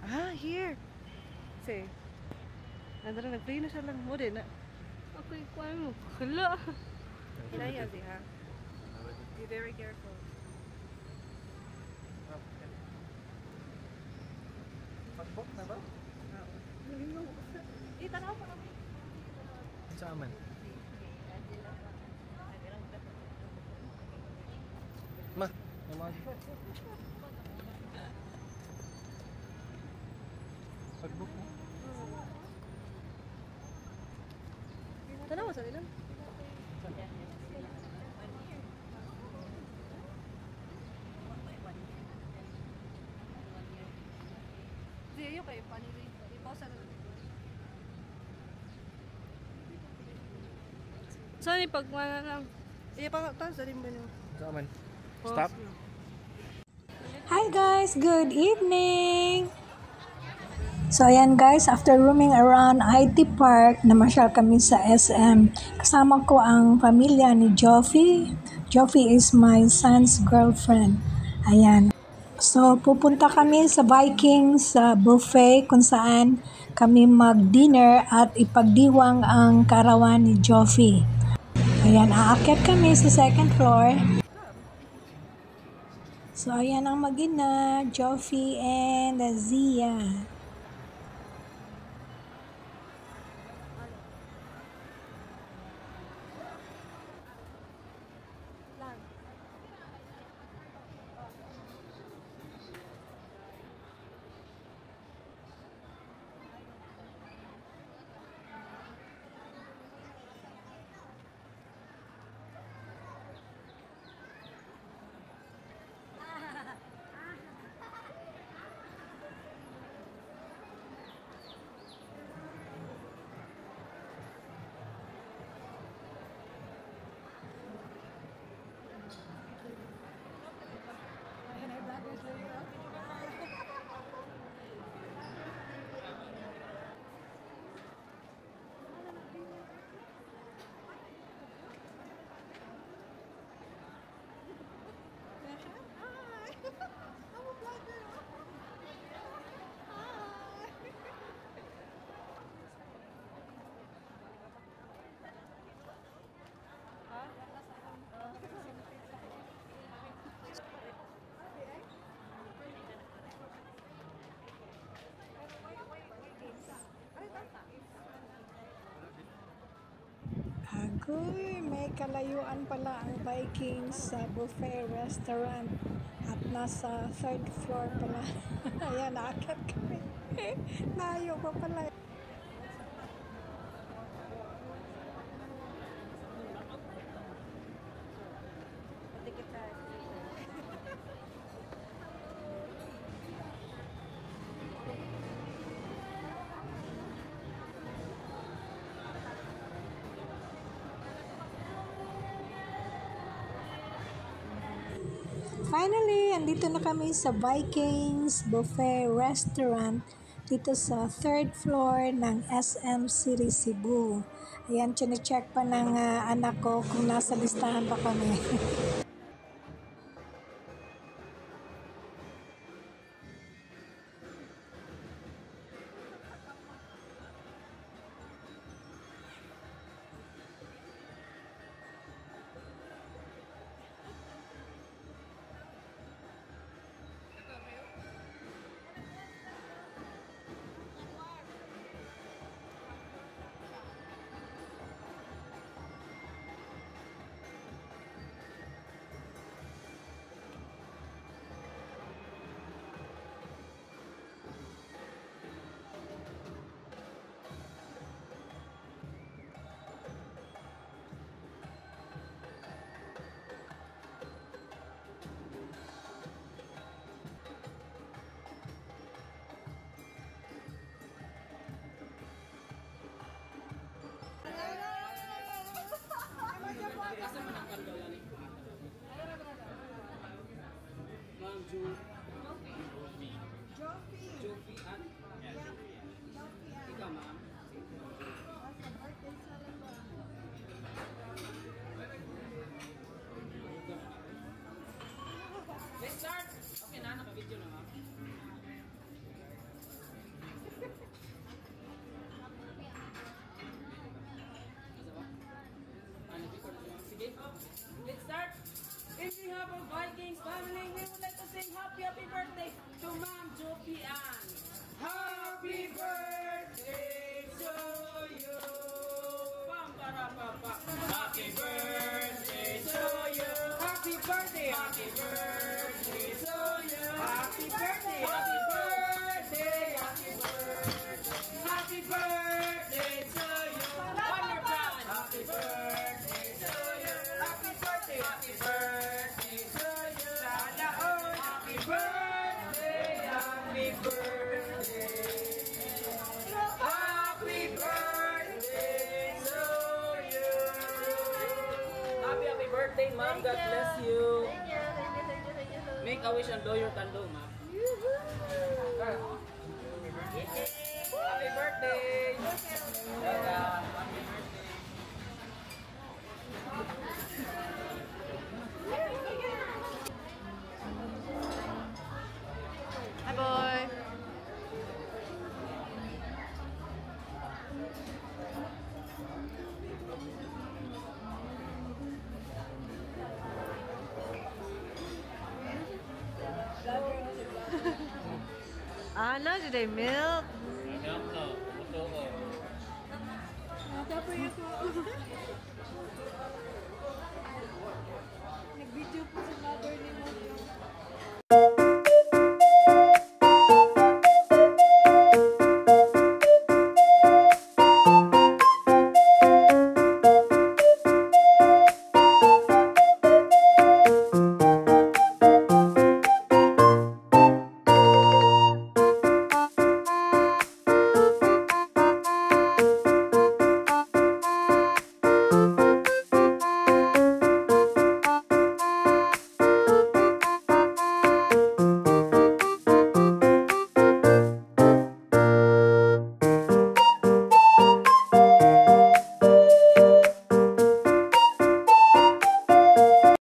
Ah, here. Say. Nandara nag-play na siya lang mo din na. Ako'y kuwan mo. Hala. Hinaya siya. Be very careful. Pagbok na ba? Tanaw pa kami. Sa aman. Ma, naman. Pagbok mo? Tanaw sa ilang. Di ayo kay panili. Iposa na. Saan ipagmana lang? Iya pa ta sa rin ba niyo? Sa aman. Stop. Hi guys, good evening! So ayan guys, after roaming around IT Park, namasyal kami sa SM. Kasama ko ang pamilya ni Joffy. Joffy is my son's girlfriend. Ayan. So pupunta kami sa Vikings buffet kung saan kami mag-dinner at ipagdiwang ang karawan ni Joffy. Ayan, aakyat kami sa second floor. So ayan ang mag-ina, Joffy and Zia. Agoy, may kalayuan pala ang Vikings sa buffet restaurant at nasa third floor pala. Ayan, naakyat kami. Layo pa pala. Finally, andito na kami sa Vikings Buffet Restaurant dito sa third floor ng SM City Cebu. Ayan, chine-check pa ng anak ko kung nasa listahan pa kami. ma'am. God bless you. Make a wish and blow your candle, ma'am. Happy birthday! Welcome. Happy birthday. Hi, boy. Ano, did I milk? Milk no. Ito ko. Nag-video po sa mother ni Mo.